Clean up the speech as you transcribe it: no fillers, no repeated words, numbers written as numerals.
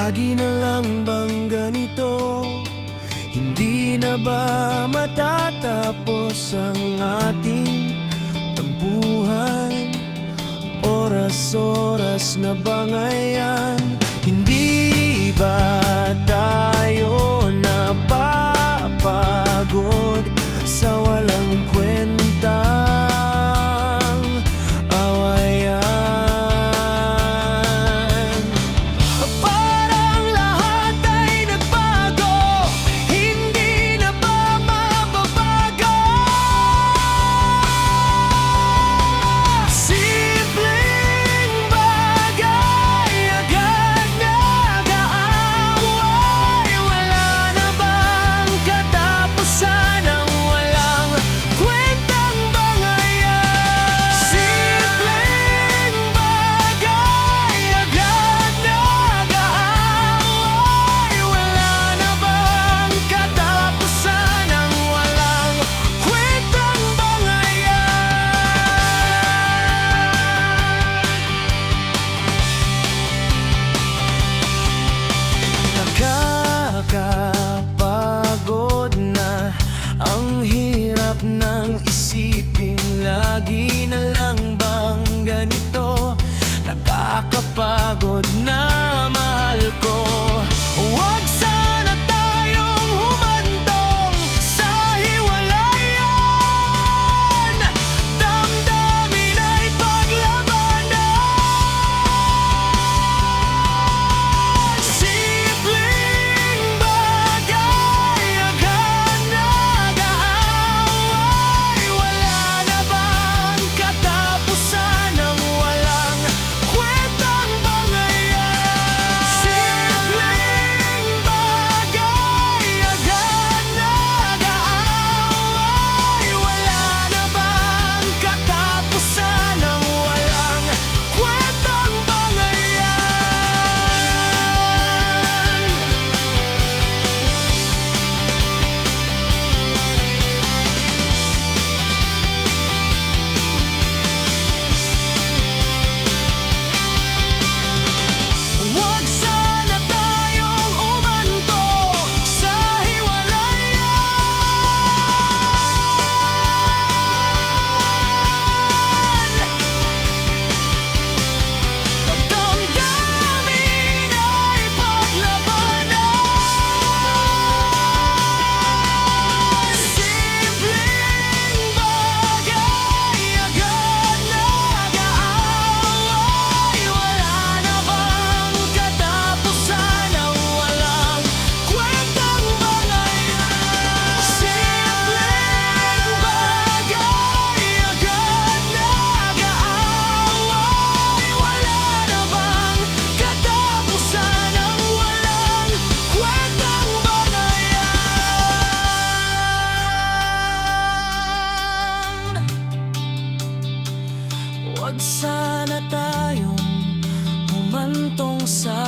Lagi na lang bang ganito? Hindi na ba matatapos ang ating tampuhan? Oras-oras na ba ngayon? Hindi ba tayo napapagod sa walang kwentang awayan? Parang lahat ay nagbago, hindi na ba mababago? Simpleng bagay, agad nag-aaway. Wala na bang katapusan ang walang kwentang bangayan? Simpleng bagay, agad nag-aaway. Wala na bang katapusan ang walang kwentang bangayan. Nakakapagod na, ang hirap ng isipin. Lagi na lang bang ganito? Nakakapagod na, mahal ko. Huwag sana tayong humantong sa hiwalayan. Damdamin ay paglabanan. Simpleng bagay, agad nag-aaway. Wala na bang katapusan ang walang kwentang bangayan? Simpleng bagay, agad nag-aaway. Wala na bang katapusan ang walang kwentang bangayan. Huwag sana tayong umantong sa hiwalayan. Damdamin ay paglabanan. Simpleng bagay, agad nag-aaway. Wala na bang katapusan ang walang kwentang bangayan? Simpleng bagay, agad nag-aaway. Wala na bang katapusan ang walang kwentang bangayan. Huwag sana tayong humantong sa